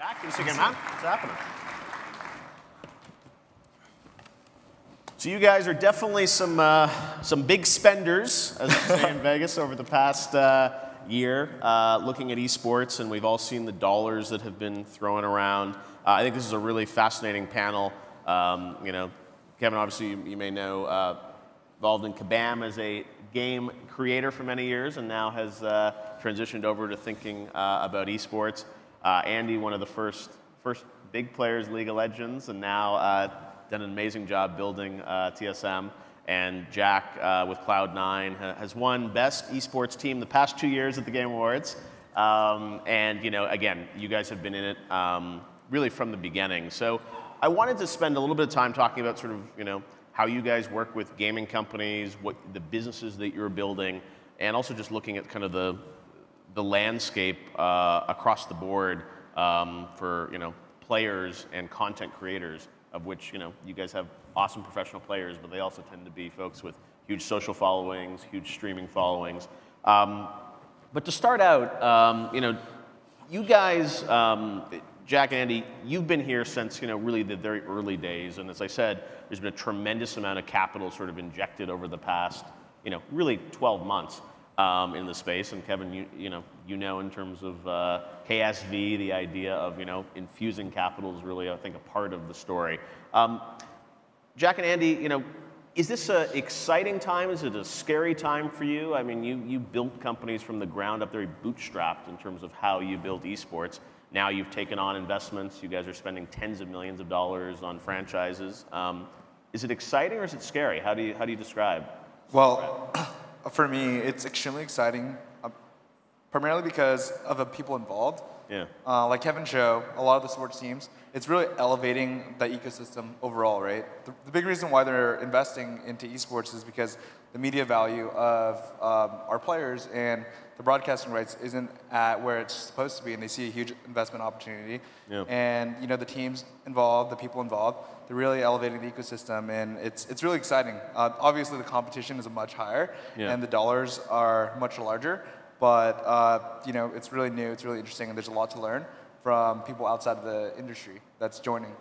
Jack, good to see you again, man. What's happening? So you guys are definitely some big spenders, as we say in Vegas, over the past year, looking at esports, and we've all seen the dollars that have been thrown around. I think this is a really fascinating panel. You know, Kevin, obviously, you may know, involved in Kabam as a game creator for many years, and now has transitioned over to thinking about esports. Andy, one of the first big players, League of Legends, and now done an amazing job building TSM. And Jack with Cloud9 has won Best Esports Team the past 2 years at the Game Awards. And you know, again, you guys have been in it really from the beginning. So I wanted to spend a little bit of time talking about sort of, you know, how you guys work with gaming companies, what the businesses that you're building, and also just looking at kind of the landscape across the board for, you know, players and content creators, of which, you know, you guys have awesome professional players, but they also tend to be folks with huge social followings, huge streaming followings. But to start out, you know, you guys, Jack and Andy, you've been here since, you know, really the very early days, and as I said, there's been a tremendous amount of capital sort of injected over the past, you know, really 12 months in the space. And Kevin, you know, in terms of KSV, the idea of, you know, infusing capital is really, I think, a part of the story. Jack and Andy, you know, is this an exciting time? Is it a scary time for you? I mean, you built companies from the ground up, very bootstrapped in terms of how you build esports. Now you've taken on investments. You guys are spending tens of millions of dollars on franchises. Is it exciting or is it scary? How do you describe? Well, for me, it's extremely exciting, primarily because of the people involved. Yeah. Like Kevin Chou, a lot of the sports teams, it's really elevating the ecosystem overall, right? The big reason why they're investing into esports is because the media value of our players and the broadcasting rights isn't at where it's supposed to be, and they see a huge investment opportunity. Yeah. And you know, the teams involved, the people involved, they're really elevating the ecosystem, and it's really exciting. Obviously, the competition is much higher, yeah, and the dollars are much larger. But you know, it's really new, it's really interesting, and there's a lot to learn from people outside of the industry that's joining.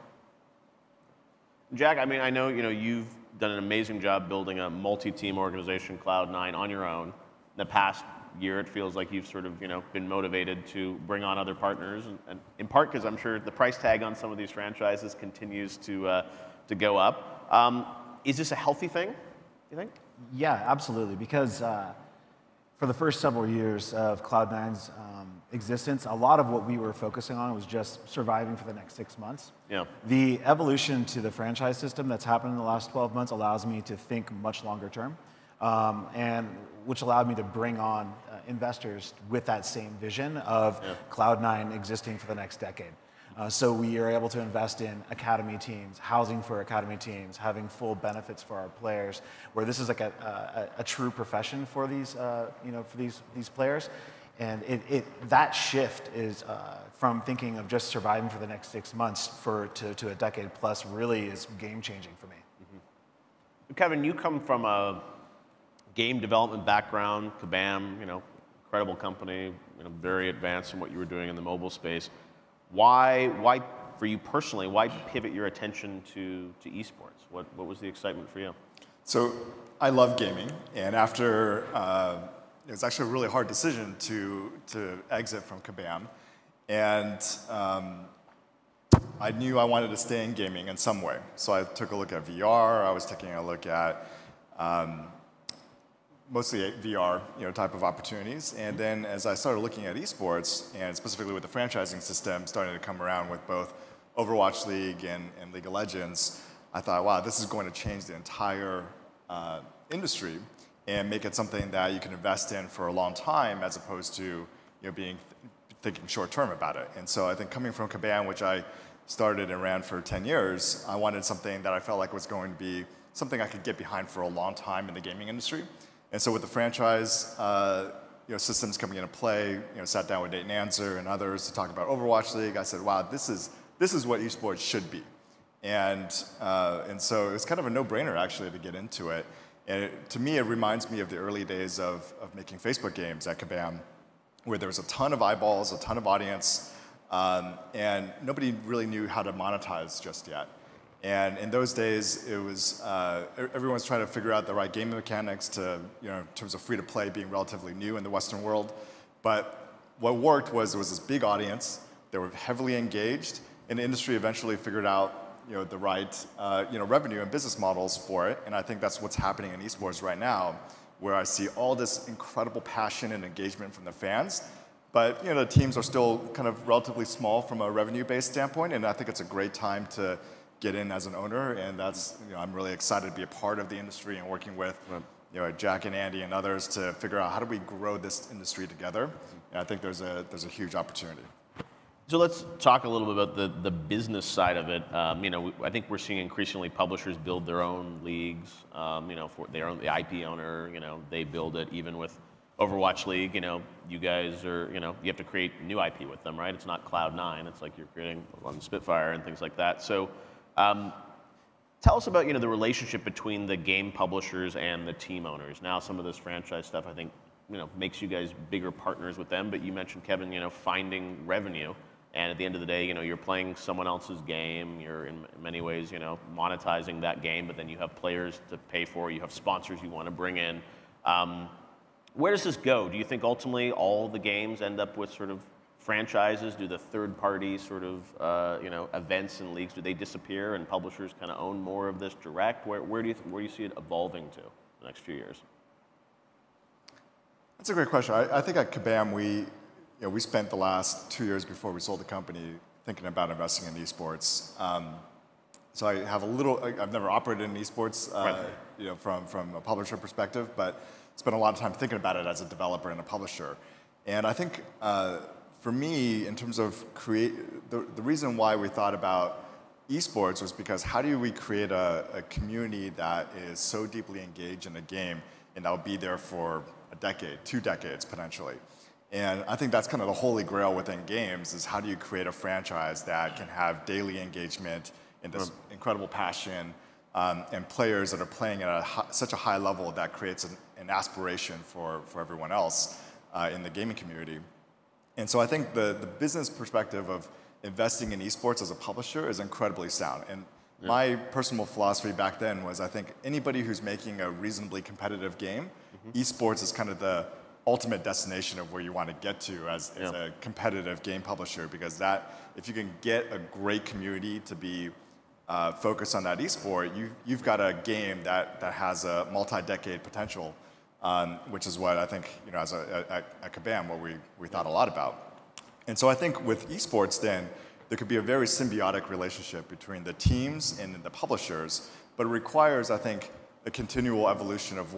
Jack, I mean, I know, you know, you've done an amazing job building a multi-team organization, Cloud9, on your own. In the past year, it feels like you've sort of, you know, been motivated to bring on other partners, and in part because I'm sure the price tag on some of these franchises continues to go up. Is this a healthy thing, you think? Yeah, absolutely, because for the first several years of Cloud9's existence, a lot of what we were focusing on was just surviving for the next 6 months. Yeah. The evolution to the franchise system that's happened in the last 12 months allows me to think much longer term, and which allowed me to bring on investors with that same vision of, yeah, Cloud9 existing for the next decade. So we are able to invest in academy teams, housing for academy teams, having full benefits for our players, where this is like a true profession for these, you know, for these players. And that shift is from thinking of just surviving for the next 6 months to a decade plus really is game changing for me. Mm-hmm. Kevin, you come from a game development background, Kabam, you know, incredible company, you know, very advanced in what you were doing in the mobile space. Why, for you personally, why pivot your attention to esports? What was the excitement for you? So I love gaming, and after it was actually a really hard decision to exit from Kabam, and I knew I wanted to stay in gaming in some way. So I took a look at VR. I was taking a look at mostly VR, you know, type of opportunities. And then as I started looking at esports, and specifically with the franchising system starting to come around with both Overwatch League and League of Legends, I thought, wow, this is going to change the entire industry and make it something that you can invest in for a long time, as opposed to, you know, thinking short term about it. And so I think coming from Kabam, which I started and ran for 10 years, I wanted something that I felt like was going to be something I could get behind for a long time in the gaming industry. And so with the franchise, you know, systems coming into play, you know, sat down with Nate Nanzer and others to talk about Overwatch League. I said, wow, this is what esports should be. And so it's kind of a no-brainer actually to get into it. And to me, it reminds me of the early days of making Facebook games at Kabam, where there was a ton of eyeballs, a ton of audience, and nobody really knew how to monetize just yet. And in those days, it was everyone's trying to figure out the right game mechanics to, in terms of free to play being relatively new in the Western world. But what worked was there was this big audience. They were heavily engaged, and the industry eventually figured out the right revenue and business models for it. And I think that's what's happening in esports right now, where I see all this incredible passion and engagement from the fans. But the teams are still kind of relatively small from a revenue-based standpoint, and I think it's a great time to get in as an owner. And that's I'm really excited to be a part of the industry and working with Jack and Andy and others to figure out how do we grow this industry together. And I think there's a huge opportunity. So let's talk a little bit about the business side of it. I think we're seeing increasingly publishers build their own leagues. For their own, the IP owner, they build it. Even with Overwatch League, you guys are, you have to create new IP with them, right? It's not Cloud9. It's like you're creating on Spitfire and things like that. So, tell us about the relationship between the game publishers and the team owners. Now, some of this franchise stuff, I think, makes you guys bigger partners with them. But you mentioned, Kevin, finding revenue. And at the end of the day, you're playing someone else's game. You're in many ways, monetizing that game. But then you have players to pay for. You have sponsors you want to bring in. Where does this go? Do you think ultimately all the games end up with sort of franchises? Do the third-party sort of events and leagues, do they disappear and publishers kind of own more of this direct? Where do you see it evolving to the next few years? That's a great question. I think at Kabam we spent the last 2 years before we sold the company thinking about investing in esports. So I have I've never operated in esports, from a publisher perspective, but spent a lot of time thinking about it as a developer and a publisher. And I think for me, in terms of the reason why we thought about esports was because how do we create a community that is so deeply engaged in a game and that will be there for a decade, 2 decades potentially. And I think that's kind of the holy grail within games is how do you create a franchise that can have daily engagement and this incredible passion and players that are playing at such a high level that creates an aspiration for everyone else in the gaming community. And so I think the business perspective of investing in esports as a publisher is incredibly sound. And my personal philosophy back then was I think anybody who's making a reasonably competitive game, esports is kind of the ultimate destination of where you want to get to as a competitive game publisher, because if you can get a great community to be focused on that esport, you've got a game that has a multi-decade potential, which is what I think at Kabam what we thought a lot about. And so I think with esports then there could be a very symbiotic relationship between the teams and the publishers, but it requires I think a continual evolution of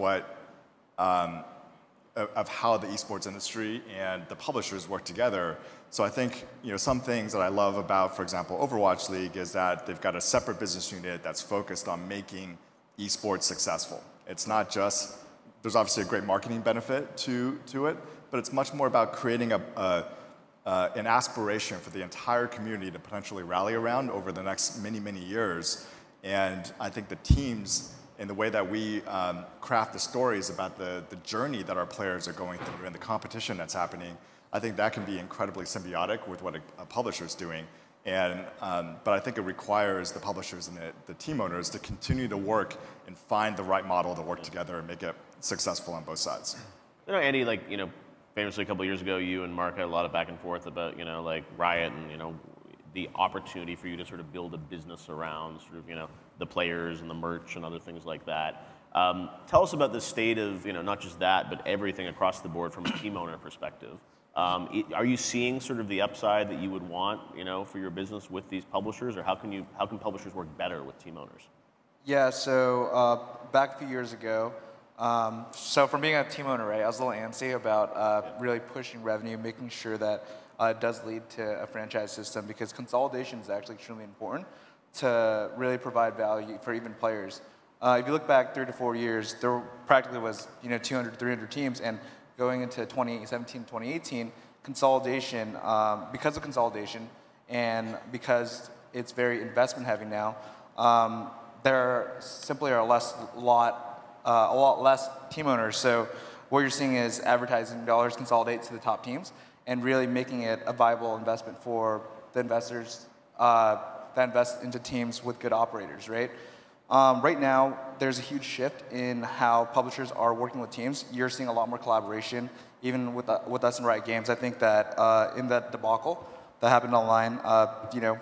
of how the esports industry and the publishers work together. So I think some things that I love about, for example, Overwatch League is that they've got a separate business unit that's focused on making esports successful. It's not just, there's obviously a great marketing benefit to it, but it's much more about creating an aspiration for the entire community to potentially rally around over the next many, many years. And I think the teams in the way that we craft the stories about the journey that our players are going through and the competition that's happening, I think that can be incredibly symbiotic with what a publisher is doing. And, but I think it requires the publishers and the team owners to continue to work and find the right model to work together and make it successful on both sides. Andy, famously a couple of years ago, you and Mark had a lot of back and forth about, Riot and, the opportunity for you to sort of build a business around sort of, the players and the merch and other things like that. Tell us about the state of, not just that, but everything across the board from a team owner perspective. Are you seeing sort of the upside that you would want, for your business with these publishers, or how can publishers work better with team owners? Yeah, so back a few years ago, so from being a team owner, right, I was a little antsy about really pushing revenue, making sure that it does lead to a franchise system, because consolidation is actually extremely important to really provide value for even players. If you look back 3 to 4 years, there practically was 200, 300 teams, and going into 2017, 2018, consolidation, because of consolidation and because it's very investment heavy now, there simply are a lot less team owners. So what you're seeing is advertising dollars consolidate to the top teams and really making it a viable investment for the investors that invest into teams with good operators, right? Right now, there's a huge shift in how publishers are working with teams. You're seeing a lot more collaboration, even with us in Riot Games. I think that in that debacle that happened online,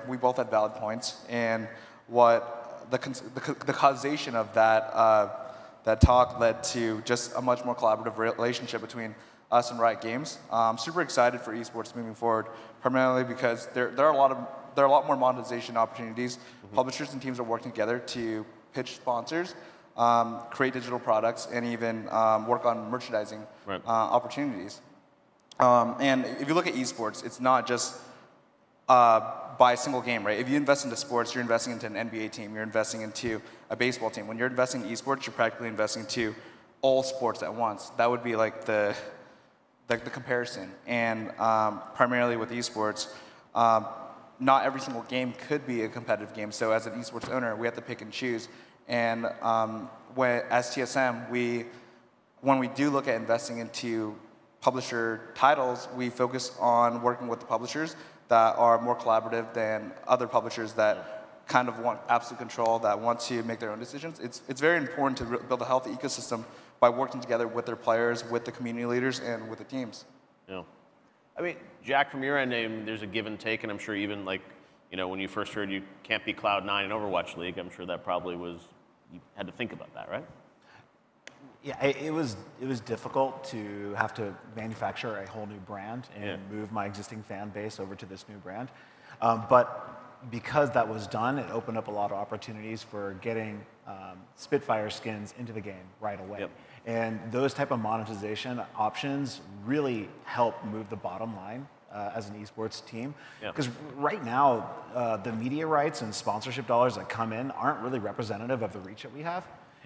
we both had valid points, and what the causation of that talk led to just a much more collaborative relationship between us and Riot Games. I'm super excited for esports moving forward, primarily because there are a lot more monetization opportunities. Publishers and teams are working together to pitch sponsors, create digital products, and even work on merchandising opportunities. And if you look at esports, it's not just by a single game, right? If you invest into sports, you're investing into an NBA team, you're investing into a baseball team. When you're investing in esports, you're practically investing into all sports at once. That would be like the comparison. And primarily with esports, not every single game could be a competitive game. So as an esports owner, we have to pick and choose. And as TSM, when we do look at investing into publisher titles, we focus on working with the publishers that are more collaborative than other publishers that kind of want absolute control, that want to make their own decisions. It's very important to build a healthy ecosystem by working together with their players, with the community leaders, and with the teams. Yeah. I mean, Jack, from your end, there's a give and take, and I'm sure even when you first heard you can't be Cloud9 in Overwatch League, I'm sure that probably was, you had to think about that, right? Yeah, it was difficult to have to manufacture a whole new brand and move my existing fan base over to this new brand. But because that was done, it opened up a lot of opportunities for getting Spitfire skins into the game right away. Yep. And those type of monetization options really help move the bottom line as an esports team. Because right now, the media rights and sponsorship dollars that come in aren't really representative of the reach that we have.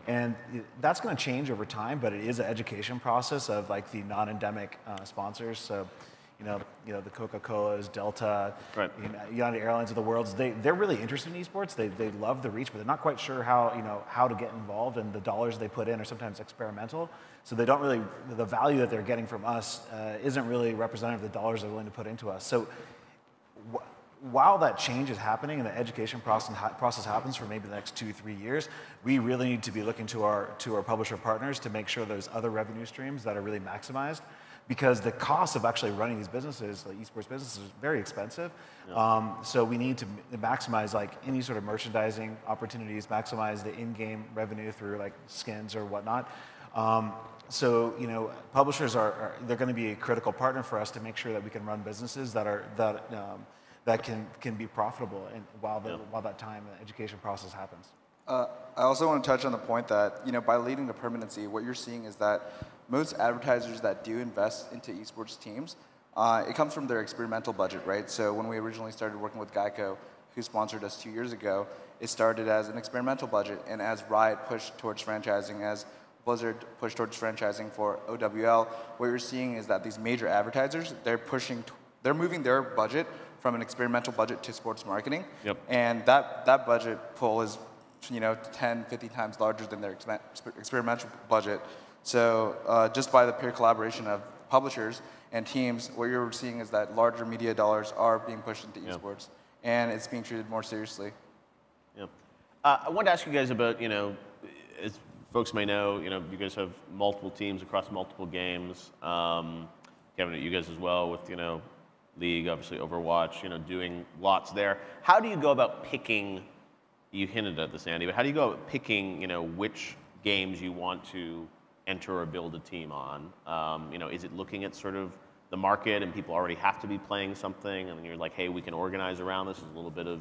And that's going to change over time, but it is an education process of like the non-endemic sponsors. So, the Coca-Colas, Delta, United Airlines of the world, they're really interested in esports. They love the reach, but they're not quite sure how to get involved, and the dollars they put in are sometimes experimental. So they don't really, the value that they're getting from us isn't really representative of the dollars they're willing to put into us. So while that change is happening and the education process happens for maybe the next 2-3 years, we really need to be looking to our publisher partners to make sure there's other revenue streams that are really maximized, because the cost of actually running these businesses, like esports businesses, is very expensive. So we need to maximize like any sort of merchandising opportunities, maximize the in-game revenue through like skins or whatnot. So publishers they're going to be a critical partner for us to make sure that we can run businesses that can be profitable, and while that time and education process happens. I also want to touch on the point that by leading to permanency, what you're seeing is that most advertisers that do invest into esports teams, it comes from their experimental budget, right? So when we originally started working with Geico, who sponsored us 2 years ago, it started as an experimental budget, and as Riot pushed towards franchising, as Blizzard pushed towards franchising for OWL, what you're seeing is that these major advertisers, they're moving their budget from an experimental budget to sports marketing. And that budget pool is 10, 50 times larger than their experimental budget. So just by the pure collaboration of publishers and teams, what you're seeing is that larger media dollars are being pushed into esports, and it's being treated more seriously. I wanted to ask you guys about, as folks may know, you guys have multiple teams across multiple games. Kevin, you guys as well with, League, obviously Overwatch, doing lots there. How do you go about picking, you hinted at this, Andy, but how do you go about picking, which games you want to enter or build a team on? Is it looking at sort of the market and people already have to be playing something, and then you're like, hey, we can organize around this? There's a little bit of,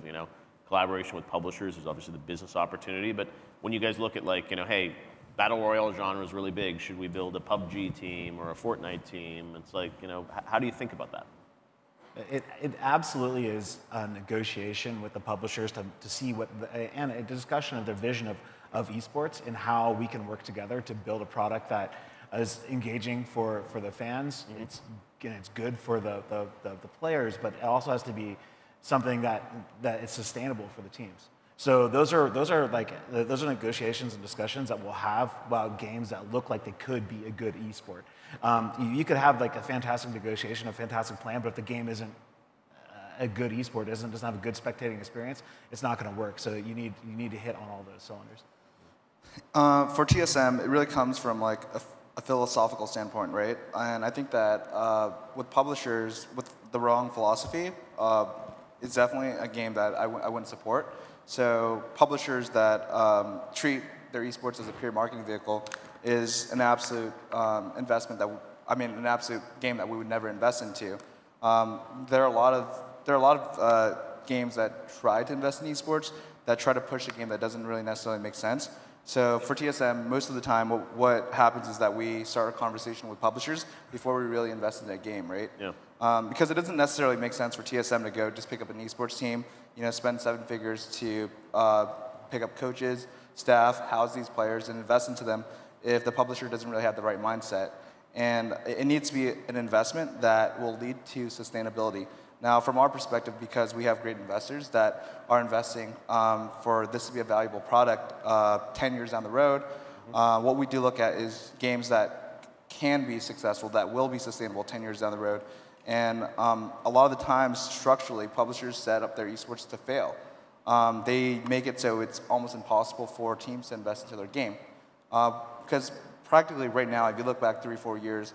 collaboration with publishers. There's obviously the business opportunity, but when you guys look at like, hey, Battle Royale genre is really big. Should we build a PUBG team or a Fortnite team? It's like, how do you think about that? It absolutely is a negotiation with the publishers to see and a discussion of their vision of esports and how we can work together to build a product that is engaging for the fans. It's good for the players, but it also has to be something that is sustainable for the teams. So those are negotiations and discussions that we'll have about games that look like they could be a good esport. You could have like a fantastic negotiation, a fantastic plan, but if the game isn't a good esport, doesn't have a good spectating experience, it's not going to work. So you need to hit on all those cylinders. For TSM, it really comes from like a philosophical standpoint, right? And I think that with publishers with the wrong philosophy, it's definitely a game that I wouldn't support. So publishers that treat their esports as a pure marketing vehicle is an absolute investment an absolute game that we would never invest into. There are a lot of games that try to invest in esports that try to push a game that doesn't really necessarily make sense. So for TSM, most of the time, what happens is that we start a conversation with publishers before we really invest in that game, right? Yeah. Because it doesn't necessarily make sense for TSM to go just pick up an esports team, spend 7 figures to pick up coaches, staff, house these players, and invest into them if the publisher doesn't really have the right mindset. And it needs to be an investment that will lead to sustainability. Now, from our perspective, because we have great investors that are investing for this to be a valuable product 10 years down the road, what we do look at is games that can be successful, that will be sustainable 10 years down the road. And a lot of the times, structurally, publishers set up their esports to fail. They make it so it's almost impossible for teams to invest into their game. Because practically right now, if you look back 3 or 4 years,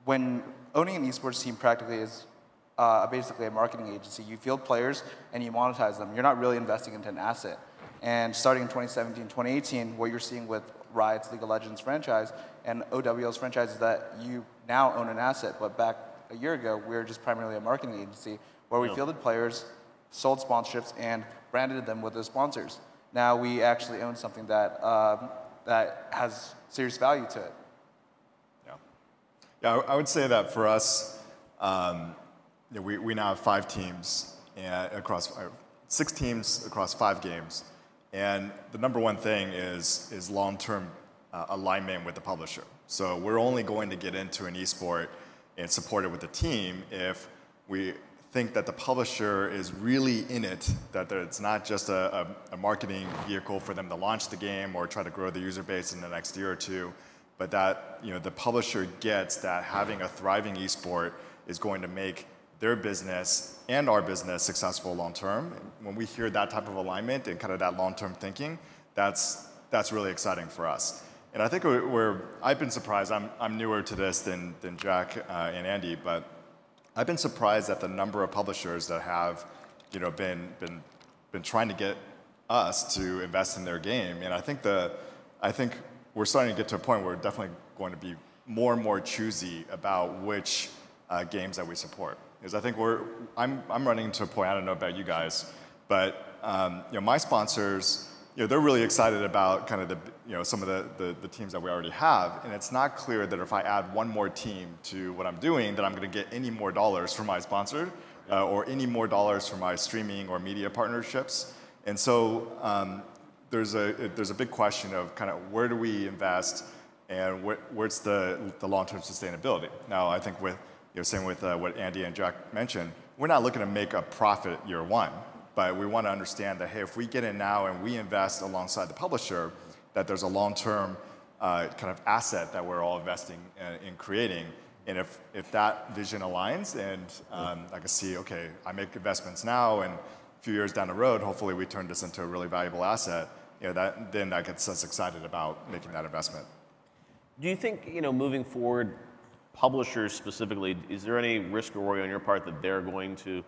when owning an esports team practically is basically a marketing agency. You field players and you monetize them. You're not really investing into an asset. And starting in 2017, 2018, what you're seeing with Riot's League of Legends franchise and OWL's franchise is that you now own an asset. But back a year ago, we were just primarily a marketing agency where we fielded players, sold sponsorships, and branded them with those sponsors. Now we actually own something that that has serious value to it. Yeah, I would say that for us, we now have 5 teams across 6 teams across 5 games, and the number one thing is long-term alignment with the publisher. So we're only going to get into an esport and support it with the team if we think that the publisher is really in it, that it's not just a marketing vehicle for them to launch the game or try to grow the user base in the next year or 2, but that the publisher gets that having a thriving esport is going to make their business and our business successful long term. When we hear that type of alignment and kind of that long-term thinking, that's really exciting for us. And I think I've been surprised. I'm newer to this than Jack and Andy, but I've been surprised at the number of publishers that have been trying to get us to invest in their game. And I think we're starting to get to a point where we're definitely going to be more and more choosy about which games that we support. Because I think I'm running into a point, I don't know about you guys, but my sponsors, they're really excited about kind of some of the teams that we already have, and it's not clear that if I add one more team to what I'm doing, that I'm going to get any more dollars from my sponsor or any more dollars from my streaming or media partnerships. And so there's a big question of kind of where do we invest and where's the long-term sustainability. Now, I think same with what Andy and Jack mentioned, we're not looking to make a profit year 1, but we want to understand that, hey, if we get in now and we invest alongside the publisher, that there's a long-term kind of asset that we're all investing in creating. And if that vision aligns and I can see, okay, I make investments now and a few years down the road, hopefully we turn this into a really valuable asset, then that gets us excited about making that investment. Do you think, moving forward, publishers specifically, is there any risk or worry on your part that they're going to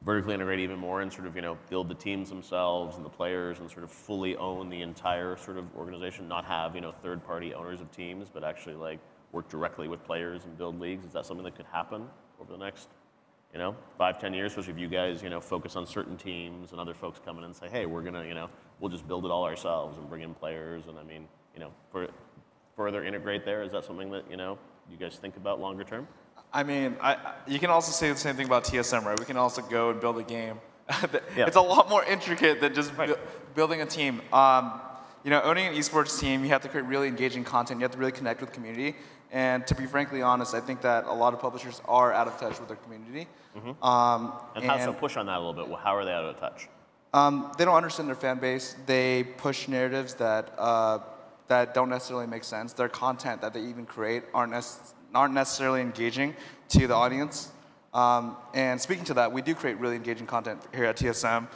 vertically integrate even more and sort of, build the teams themselves and the players and sort of fully own the entire sort of organization, not have, third-party owners of teams, but actually like work directly with players and build leagues? Is that something that could happen over the next, 5-10 years, especially if you guys, focus on certain teams and other folks come in and say, hey, we're gonna, we'll just build it all ourselves and bring in players and for further integrate there? Is that something that, you guys think about longer term? I mean, you can also say the same thing about TSM, right? We can also go and build a game. Yeah. It's a lot more intricate than just building a team. Owning an esports team, you have to create really engaging content. You have to really connect with the community. And to be frankly honest, I think that a lot of publishers are out of touch with their community. And how so? Push on that a little bit. Well, how are they out of touch? They don't understand their fan base. They push narratives that that don't necessarily make sense. Their content that they even create aren't necessarily engaging to the audience. And speaking to that, we do create really engaging content here at TSM.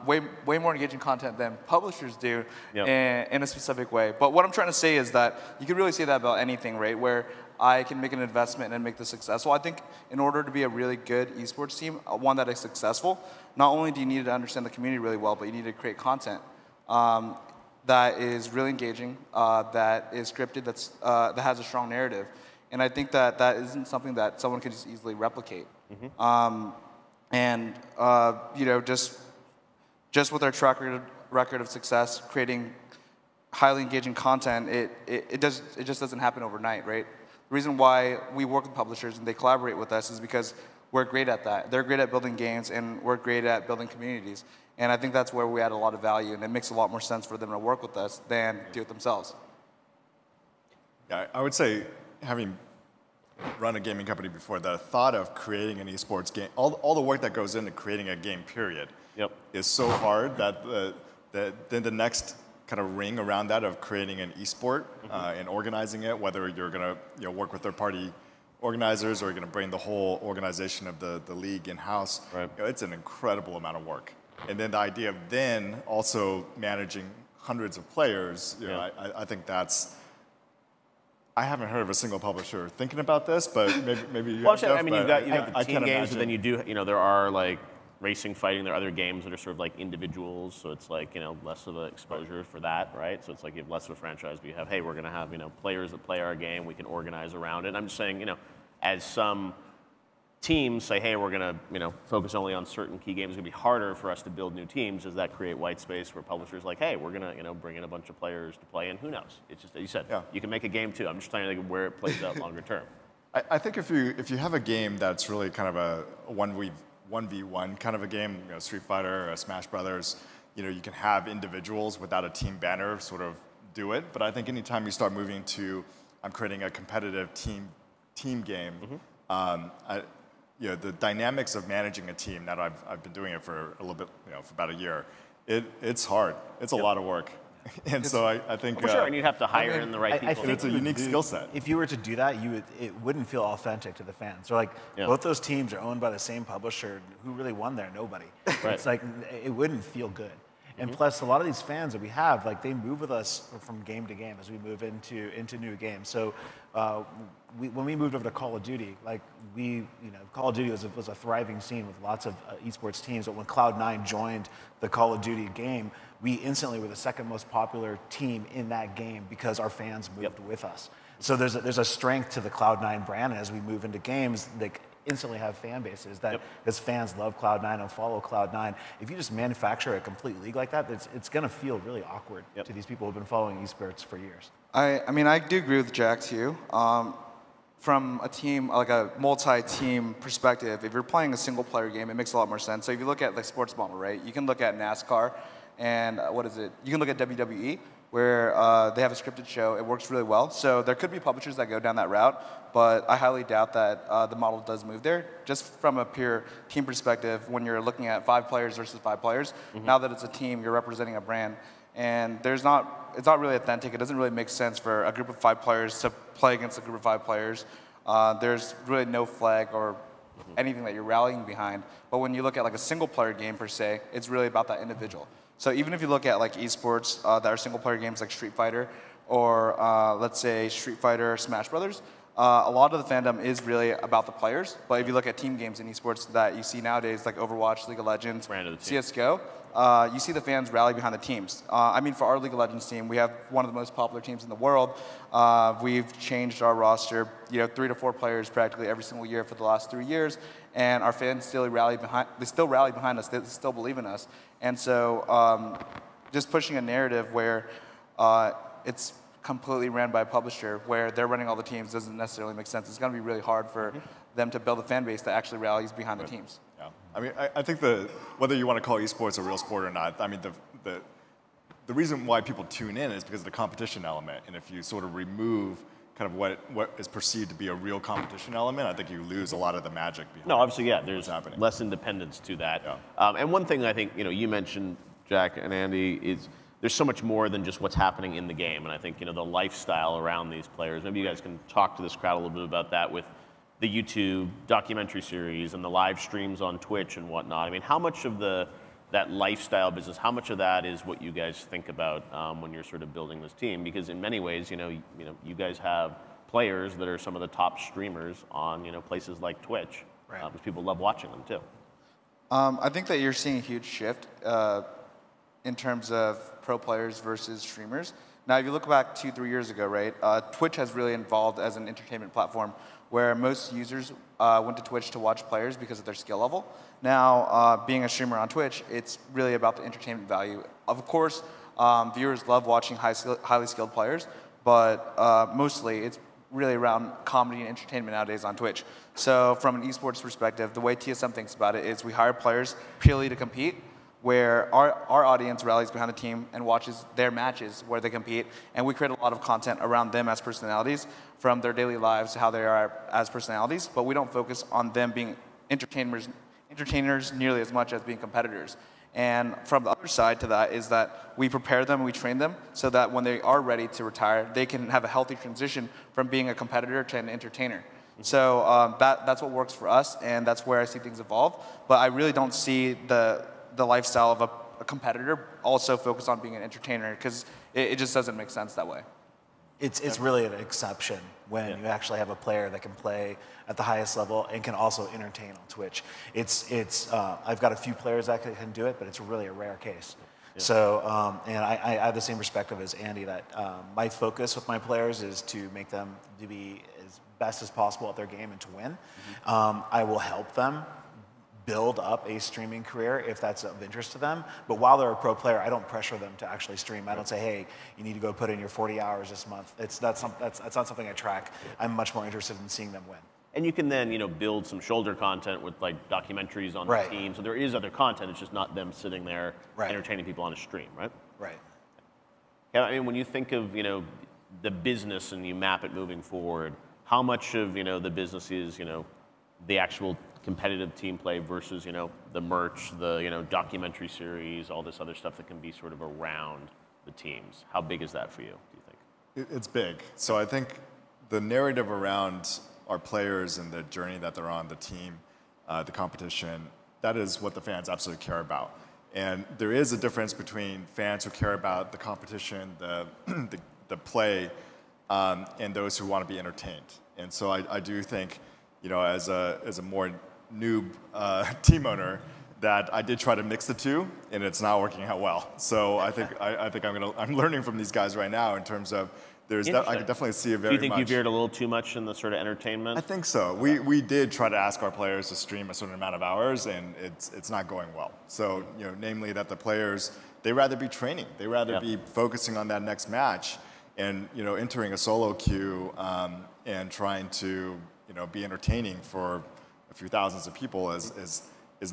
Way more engaging content than publishers do in a specific way. But what I'm trying to say is that you can really say that about anything, right? Where I can make an investment and make this successful. I think in order to be a really good esports team, one that is successful, not only do you need to understand the community really well, but you need to create content that is really engaging, that is scripted, that has a strong narrative. And I think that that isn't something that someone can just easily replicate. You know, just with our track record of success, creating highly engaging content, it just doesn't happen overnight, right? The reason why we work with publishers and they collaborate with us is because we're great at that. They're great at building games, and we're great at building communities. And I think that's where we add a lot of value, and it makes a lot more sense for them to work with us than do it themselves. Yeah, I would say, having run a gaming company before, the thought of creating an esports game, all the work that goes into creating a game, period, is so hard that then the next kind of ring around that of creating an esport and organizing it, whether you're going to work with third-party organizers or you're going to bring the whole organization of the league in-house, it's an incredible amount of work. And then the idea of then also managing hundreds of players, I think that's... I haven't heard of a single publisher thinking about this, but maybe you have, I mean, you've got the team games, imagine. and then you do, there are like racing, fighting. There are other games that are sort of like individuals, so it's like, less of an exposure for that, right? So it's like you have less of a franchise, but you have, hey, we're going to have, players that play our game. We can organize around it. And I'm just saying, as some teams say, hey, we're going to, focus only on certain key games, it's going to be harder for us to build new teams. Does that create white space where publishers like, hey, we're going to, bring in a bunch of players to play, and who knows? It's just, as you said, you can make a game too. I'm just trying to think of where it plays out longer term. I think if you have a game that's really kind of a 1v1 kind of a game, Street Fighter or Smash Brothers, you can have individuals without a team banner sort of do it. But I think anytime you start moving to, I'm creating a competitive team game, the dynamics of managing a team, now that I've been doing it for a little bit, for about a year, it's hard. It's a lot of work. And so I think... For sure, and you'd have to hire in the right people. I think it's a unique skill set. If you were to do that, it wouldn't feel authentic to the fans. So both those teams are owned by the same publisher. Who really won there? Nobody. It's like, it wouldn't feel good. And plus, a lot of these fans that we have, they move with us from game to game as we move into new games. So when we moved over to Call of Duty, Call of Duty was a thriving scene with lots of esports teams. But when Cloud9 joined the Call of Duty game, we instantly were the second most popular team in that game because our fans moved with us. So there's a strength to the Cloud9 brand, and as we move into games, they instantly have fan bases that because fans love Cloud9 and follow Cloud9. If you just manufacture a complete league like that, it's going to feel really awkward to these people who've been following esports for years. I mean, I do agree with Jack too. From a team, like a multi-team perspective, if you're playing a single-player game, it makes a lot more sense. So if you look at the sports model, right, you can look at NASCAR and you can look at WWE, where they have a scripted show. It works really well. So there could be publishers that go down that route, but I highly doubt that the model does move there. Just from a pure team perspective, when you're looking at 5 players versus 5 players, now that it's a team, you're representing a brand. And it's not really authentic. It doesn't really make sense for a group of 5 players to play against a group of 5 players. There's really no flag or anything that you're rallying behind. But when you look at a single player game per se, it's really about that individual. So even if you look at esports that are single player games like Street Fighter or let's say Street Fighter Smash Brothers, a lot of the fandom is really about the players. But if you look at team games in esports that you see nowadays, like Overwatch, League of Legends, CSGO, you see the fans rally behind the teams. I mean, for our League of Legends team, we have one of the most popular teams in the world. We've changed our roster, 3 to 4 players practically every single year for the last 3 years, and our fans still rally behind. They still rally behind us. They still believe in us. And so, just pushing a narrative where it's completely ran by a publisher, where they're running all the teams, doesn't necessarily make sense. It's going to be really hard for them to build a fan base that actually rallies behind the teams. Yeah. I mean, I think whether you want to call esports a real sport or not, I mean, the reason why people tune in is because of the competition element. And if you sort of remove kind of what is perceived to be a real competition element, I think you lose a lot of the magic behind. No, obviously, yeah. There's happening. less independence to that. Yeah. And one thing I think you mentioned, Jack and Andy, is there's so much more than just what's happening in the game, and I think the lifestyle around these players. Maybe you guys can talk to this crowd a little bit about that with the YouTube documentary series and the live streams on Twitch and whatnot. I mean, how much of that lifestyle business, how much of that is what you guys think about when you're sort of building this team? Because in many ways, you guys have players that are some of the top streamers on places like Twitch, right. Because people love watching them too. I think that you're seeing a huge shift in terms of pro players versus streamers. Now, if you look back 2-3 years ago, right, Twitch has really evolved as an entertainment platform where most users went to Twitch to watch players because of their skill level. Now, being a streamer on Twitch, it's really about the entertainment value. Of course, viewers love watching highly skilled players, but mostly it's really around comedy and entertainment nowadays on Twitch. So from an esports perspective, the way TSM thinks about it is we hire players purely to compete, where our audience rallies behind the team and watches their matches where they compete, and we create a lot of content around them as personalities, from their daily lives to how they are as personalities, but we don't focus on them being entertainers nearly as much as being competitors. And from the other side to that is that we prepare them, we train them, so that when they are ready to retire, they can have a healthy transition from being a competitor to an entertainer. So that's what works for us, and that's where I see things evolve. But I really don't see the lifestyle of a competitor also focus on being an entertainer, because it just doesn't make sense that way. It's really an exception when you actually have a player that can play at the highest level and can also entertain on Twitch. I've got a few players that can do it, but it's really a rare case. Yeah. So, and I have the same perspective as Andy, that my focus with my players is to make them to be as best as possible at their game and to win. I will help them build up a streaming career if that's of interest to them. But while they're a pro player, I don't pressure them to actually stream. I don't say, hey, you need to go put in your 40 hours this month. That's not something I track. I'm much more interested in seeing them win. And you can then, build some shoulder content with like documentaries on the team. So there is other content. It's just not them sitting there entertaining people on a stream, right? Right. Yeah. I mean, when you think of, the business and you map it moving forward, how much of, the business is, the actual competitive team play versus, the merch, the, documentary series, all this other stuff that can be sort of around the teams? How big is that for you, do you think? It's big. So I think the narrative around our players and the journey that they're on, the team, the competition, that is what the fans absolutely care about. And there is a difference between fans who care about the competition, the play, and those who want to be entertained. And so I do think, as a more noob team owner, that I did try to mix the two, and it's not working out well. So I think I'm learning from these guys right now in terms of I could definitely see a very much. Do you think you veered a little too much in the sort of entertainment? I think so. We did try to ask our players to stream a certain amount of hours, and it's not going well. So namely that the players, they rather be training, they rather be focusing on that next match, and entering a solo queue and trying to be entertaining for a few thousands of people is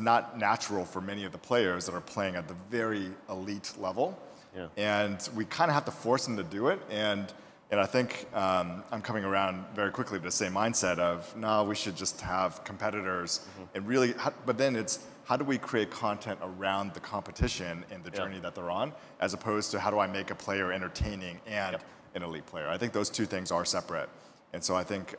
not natural for many of the players that are playing at the very elite level. Yeah. And we kind of have to force them to do it. And I think I'm coming around very quickly to the same mindset of, no, we should just have competitors. And really, but then it's, how do we create content around the competition and the journey that they're on, as opposed to how do I make a player entertaining and an elite player? I think those two things are separate. And so I think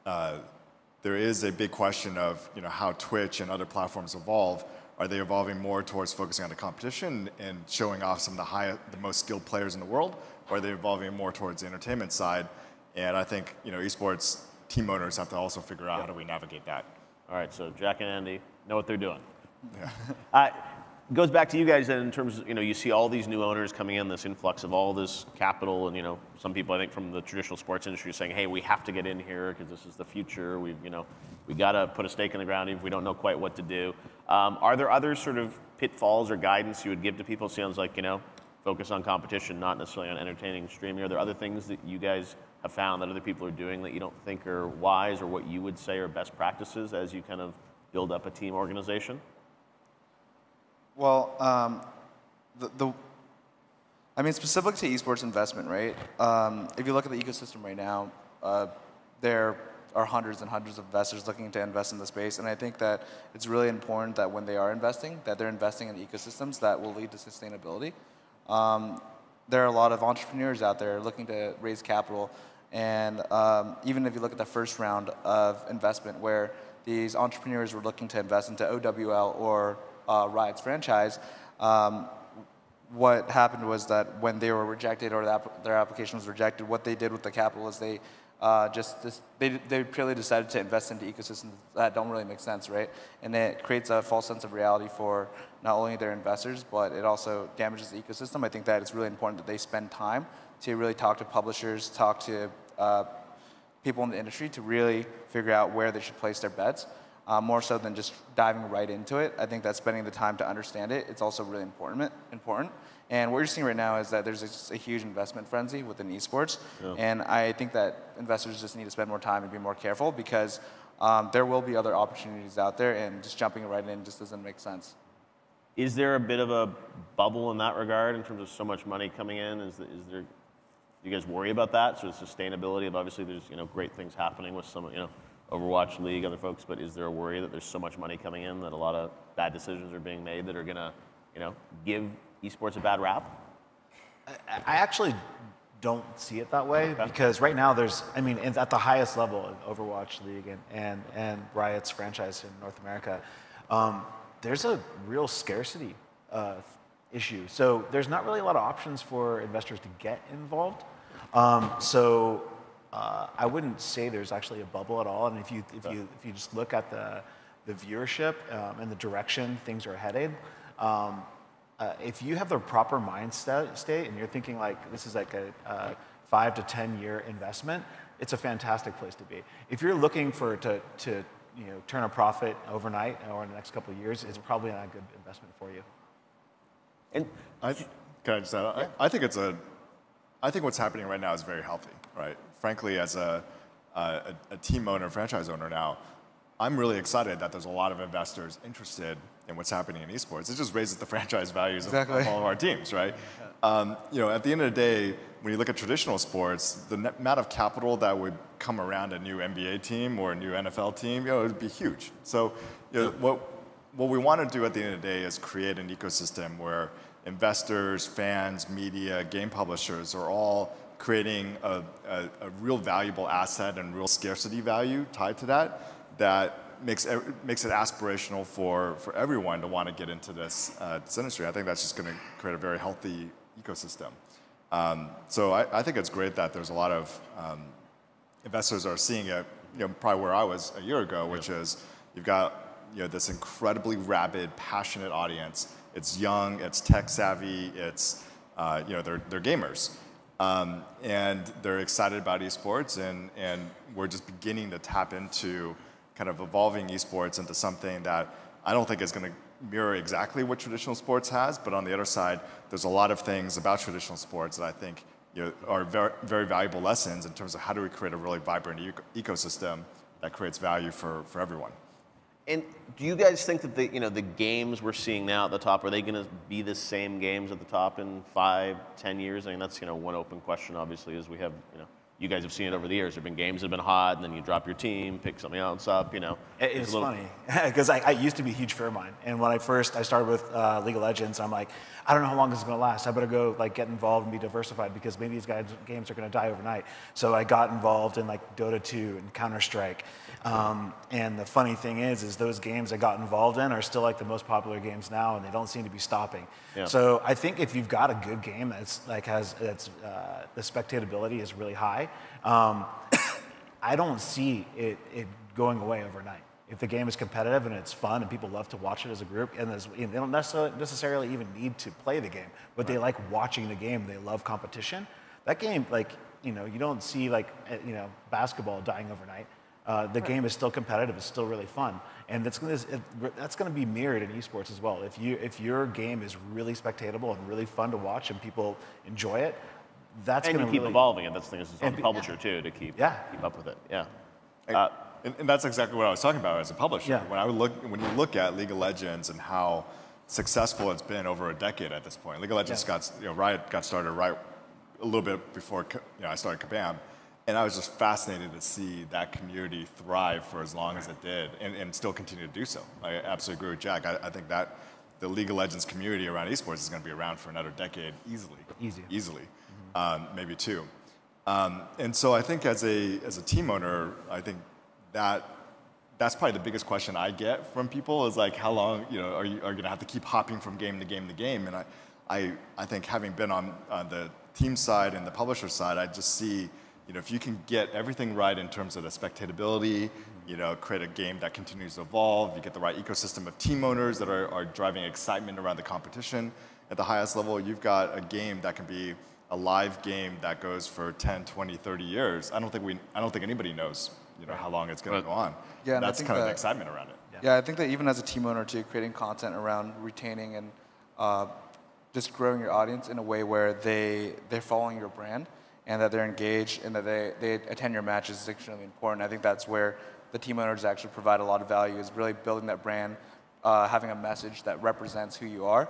there is a big question of how Twitch and other platforms evolve. Are they evolving more towards focusing on the competition and showing off some of the most skilled players in the world? Or are they evolving more towards the entertainment side? And I think esports team owners have to also figure out how do we navigate that. All right, so Jack and Andy know what they're doing. Yeah. Goes back to you guys then in terms of, you see all these new owners coming in, this influx of all this capital, and some people I think from the traditional sports industry are saying, hey, we have to get in here because this is the future. We got to put a stake in the ground even if we don't know quite what to do. Are there other sort of pitfalls or guidance you would give to people? It sounds like, focus on competition, not necessarily on entertaining streaming. Are there other things that you guys have found that other people are doing that you don't think are wise, or what you would say are best practices as you kind of build up a team organization? Well, I mean, specific to esports investment, right? If you look at the ecosystem right now, there are hundreds and hundreds of investors looking to invest in the space, and I think that it's really important that when they are investing, that they're investing in ecosystems that will lead to sustainability. There are a lot of entrepreneurs out there looking to raise capital, and even if you look at the first round of investment where these entrepreneurs were looking to invest into OWL or Riot's franchise, what happened was that when they were rejected or their application was rejected, what they did with the capital is they they purely decided to invest into ecosystems that don't really make sense, right? And it creates a false sense of reality for not only their investors, but it also damages the ecosystem. I think that it's really important that they spend time to really talk to publishers, talk to people in the industry to really figure out where they should place their bets, more so than just diving right into it. I think that spending the time to understand it, it's also really important. And what you're seeing right now is that there's just a huge investment frenzy within esports. Yeah. And I think that investors just need to spend more time and be more careful because there will be other opportunities out there, and just jumping right in just doesn't make sense. Is there a bit of a bubble in that regard in terms of so much money coming in? Is there? Do you guys worry about that? So the sustainability of, obviously there's great things happening with some Overwatch League, other folks, but is there a worry that there's so much money coming in that a lot of bad decisions are being made that are gonna give esports a bad rap? I actually don't see it that way because right now it's at the highest level of Overwatch League and Riot's franchise in North America, there's a real scarcity issue. So there's not really a lot of options for investors to get involved. I wouldn't say there's actually a bubble at all. And if you just look at the viewership and the direction things are headed, if you have the proper mind state and you're thinking like this is like a 5 to 10 year investment, it's a fantastic place to be. If you're looking for to turn a profit overnight or in the next couple of years, it's probably not a good investment for you. And can I just add? Yeah. I think what's happening right now is very healthy, right? Frankly, as a team owner, franchise owner now, I'm really excited that there's a lot of investors interested in what's happening in esports. It just raises the franchise values of all of our teams, right? At the end of the day, when you look at traditional sports, the amount of capital that would come around a new NBA team or a new NFL team, it would be huge. So, what we want to do at the end of the day is create an ecosystem where investors, fans, media, game publishers are all creating a real valuable asset and real scarcity value tied to that makes it aspirational for everyone to want to get into this industry. I think that's just going to create a very healthy ecosystem. So I think it's great that there's a lot of investors are seeing it, probably where I was a year ago, which is you've got this incredibly rabid, passionate audience. It's young, it's tech savvy, it's they're gamers. And they're excited about esports, and we're just beginning to tap into kind of evolving esports into something that I don't think is going to mirror exactly what traditional sports has, but on the other side, there's a lot of things about traditional sports that I think are very, very valuable lessons in terms of how do we create a really vibrant ecosystem that creates value for everyone. And do you guys think that the games we're seeing now at the top, are they going to be the same games at the top in 5, 10 years? I mean, that's one open question, obviously, as we have, you guys have seen it over the years. There have been games that have been hot, and then you drop your team, pick something else up, It's funny, because I used to be a huge fan of mine. And when I started with League of Legends, I'm like, I don't know how long this is going to last. I better go get involved and be diversified because maybe these games are going to die overnight. So I got involved in Dota 2 and Counter-Strike. And the funny thing is those games I got involved in are still the most popular games now, and they don't seem to be stopping. Yeah. So I think if you've got a good game that's the spectatability is really high, I don't see it going away overnight. If the game is competitive and it's fun and people love to watch it as a group, and they don't necessarily even need to play the game, but they like watching the game, they love competition. That game, you don't see basketball dying overnight. The game is still competitive. It's still really fun, and that's going to be mirrored in esports as well. If your game is really spectatable and really fun to watch, and people enjoy it, that's going to keep evolving it. That's the thing. It's on the publisher too to keep up with it. Yeah. And that's exactly what I was talking about as a publisher. Yeah. When you look at League of Legends and how successful it's been over a decade at this point. League of Legends Riot got started right a little bit before I started Kabam, and I was just fascinated to see that community thrive for as long as it did, and still continue to do so. I absolutely agree with Jack. I think that the League of Legends community around esports is going to be around for another decade easily, maybe two. And so I think as a team owner, I think that's probably the biggest question I get from people is like, how long are you going to have to keep hopping from game to game to game? And I think having been on the team side and the publisher side, I just see if you can get everything right in terms of the spectatability, create a game that continues to evolve, you get the right ecosystem of team owners that are driving excitement around the competition at the highest level, you've got a game that can be a live game that goes for 10, 20, 30 years. I don't think anybody knows how long it's going to go on. Yeah, and that's kind of the excitement around it. Yeah, I think that even as a team owner too, creating content around retaining and just growing your audience in a way where they're following your brand and that they're engaged and that they attend your matches is extremely important. I think that's where the team owners actually provide a lot of value, is really building that brand, having a message that represents who you are,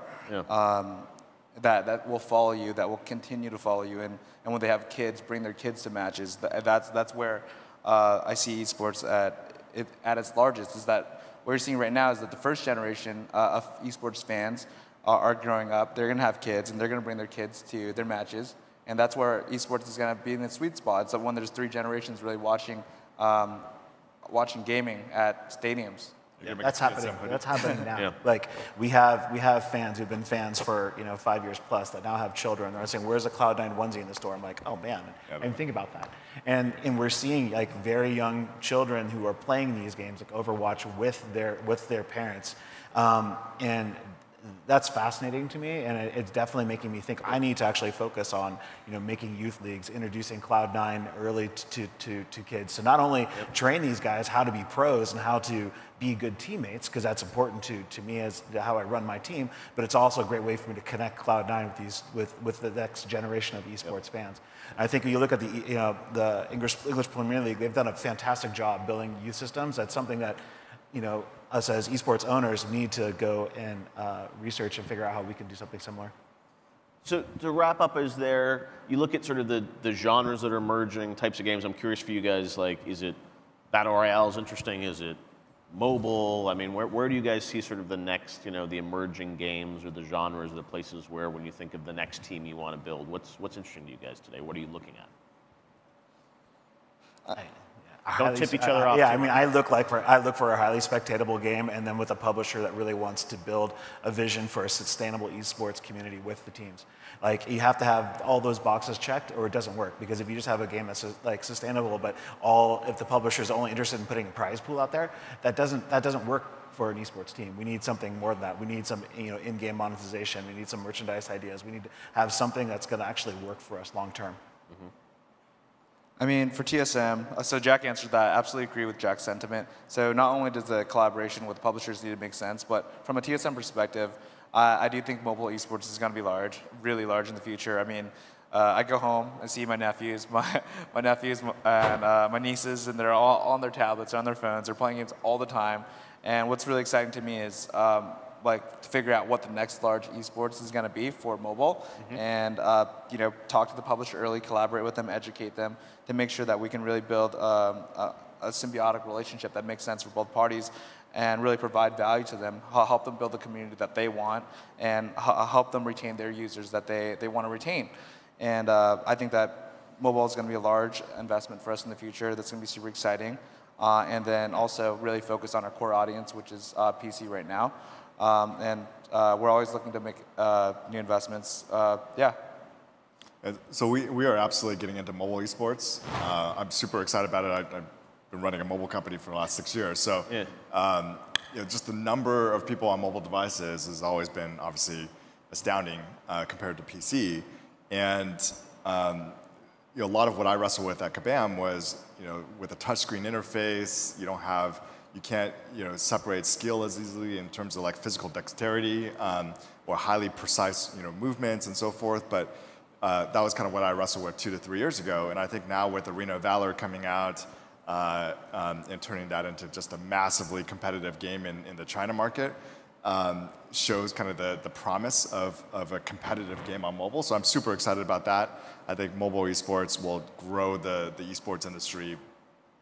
that will follow you, that will continue to follow you, and when they have kids, bring their kids to matches. That's where I see esports at its largest, is that what you're seeing right now is that the first generation of esports fans are growing up, they're going to have kids, and they're going to bring their kids to their matches, and that's where esports is going to be in the sweet spot. It's when there's 3 generations really watching gaming at stadiums. That's happening. That's happening now. Yeah. Like we have fans who've been fans for 5 years plus that now have children. They're saying, "Where's a Cloud9 onesie in the store?" I'm like, "Oh man!" And think about that. And we're seeing like very young children who are playing these games, like Overwatch, with their parents, and that's fascinating to me, and it's definitely making me think I need to actually focus on making youth leagues, introducing Cloud9 early to kids, to not only train these guys how to be pros and how to be good teammates, because that's important to me as to how I run my team, but it's also a great way for me to connect Cloud9 with the next generation of esports fans. I think when you look at the English Premier League, they've done a fantastic job building youth systems. That's something that us as esports owners need to go and research and figure out how we can do something similar. So to wrap up, you look at sort of the genres that are emerging, types of games. I'm curious for you guys, like, is it Battle Royale is interesting? Is it mobile? I mean, where do you guys see sort of the next, the emerging games or the genres or the places where when you think of the next team you want to build, what's interesting to you guys today? What are you looking at? Don't tip each other off. Yeah, I mean, I look for a highly spectatable game, and then with a publisher that really wants to build a vision for a sustainable esports community with the teams. Like, you have to have all those boxes checked, or it doesn't work. Because if you just have a game that's like sustainable, but if the publisher is only interested in putting a prize pool out there, that doesn't work for an esports team. We need something more than that. We need some in-game monetization. We need some merchandise ideas. We need to have something that's going to actually work for us long term. Mm-hmm. I mean, for TSM, so Jack answered that. I absolutely agree with Jack's sentiment. So not only does the collaboration with publishers need to make sense, but from a TSM perspective, I do think mobile esports is going to be large, really large in the future. I mean, I go home and see my nephews, my nephews and my nieces, and they're all on their tablets, on their phones. They're playing games all the time. And what's really exciting to me is to figure out what the next large esports is going to be for mobile, and talk to the publisher early, collaborate with them, educate them to make sure that we can really build a symbiotic relationship that makes sense for both parties, and really provide value to them, help them build the community that they want, and help them retain their users that they want to retain. And I think that mobile is going to be a large investment for us in the future. That's going to be super exciting, and then also really focus on our core audience, which is PC right now. And we're always looking to make new investments. So we are absolutely getting into mobile esports. I'm super excited about it. I've been running a mobile company for the last 6 years. So just the number of people on mobile devices has always been obviously astounding compared to PC. And a lot of what I wrestled with at Kabam was, with a touchscreen interface, you can't separate skill as easily in terms of like physical dexterity or highly precise movements and so forth. But that was kind of what I wrestled with 2 to 3 years ago. And I think now with Arena of Valor coming out and turning that into just a massively competitive game in the China market, shows kind of the promise of a competitive game on mobile. So I'm super excited about that. I think mobile esports will grow the esports industry,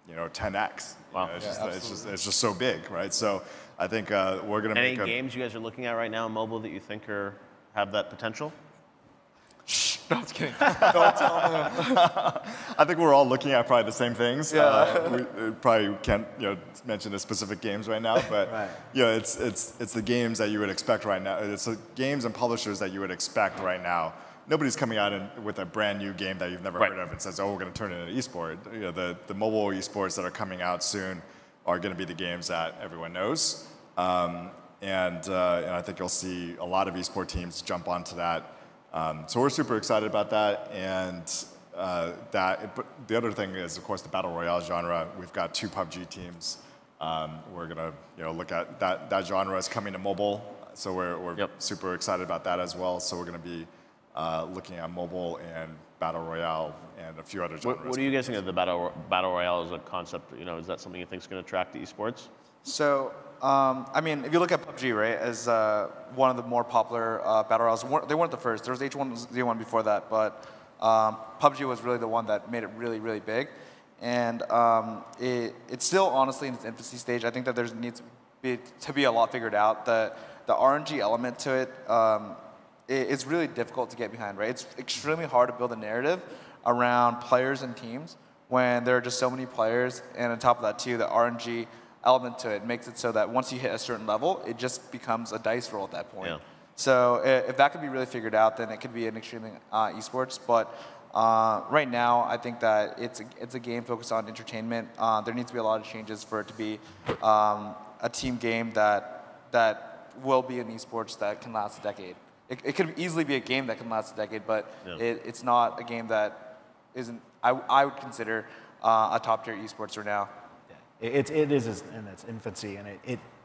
10x. Wow. It's just so big, right? So I think we're going to make Any games you guys are looking at right now on mobile that you think have that potential? No, I'm just kidding. Don't tell them. I think we're all looking at probably the same things. Yeah. We probably can't mention the specific games right now, but Right. it's the games that you would expect right now. It's the games and publishers that you would expect right now. Nobody's coming out with a brand new game that you've never heard of and says, "Oh, we're going to turn it into esport." The mobile esports that are coming out soon are going to be the games that everyone knows, and I think you'll see a lot of esport teams jump onto that. So we're super excited about that, and but the other thing is, of course, the battle royale genre. We've got 2 PUBG teams. We're gonna look at that genre is coming to mobile, so we're super excited about that as well. So we're gonna be looking at mobile and battle royale and a few other genres. What do you guys think of the battle royale as a concept? Is that something you think is going to attract to esports? So, I mean, if you look at PUBG, right, as one of the more popular battle royales, they weren't the first. There was H1Z1 before that, but PUBG was really the one that made it really, really big. And it's still, honestly, in its infancy stage. I think that there needs to be a lot figured out. The RNG element to it, it's really difficult to get behind, right? It's extremely hard to build a narrative around players and teams when there are just so many players, and on top of that, too, the RNG element to it makes it so that once you hit a certain level, it just becomes a dice roll at that point. Yeah. So if that could be really figured out, then it could be an extremely esports. But right now, I think that it's a game focused on entertainment. There needs to be a lot of changes for it to be a team game that will be an esports that can last a decade. It could easily be a game that can last a decade, but it's not a game that isn't, I would consider a top tier esports right now. It is in its infancy, and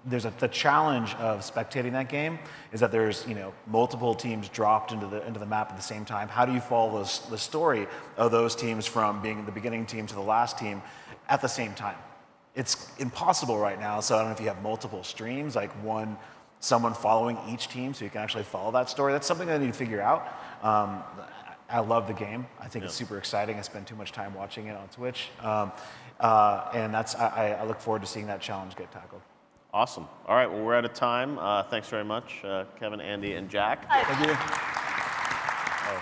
the challenge of spectating that game is that there's multiple teams dropped into the map at the same time. How do you follow the story of those teams from being the beginning team to the last team at the same time? It's impossible right now. So I don't know if you have multiple streams, like someone following each team, so you can actually follow that story. That's something I need to figure out. I love the game. I think it's super exciting. I spend too much time watching it on Twitch. And I look forward to seeing that challenge get tackled. Awesome. All right, well, we're out of time. Thanks very much, Kevin, Andy, and Jack. Thank you. Oh.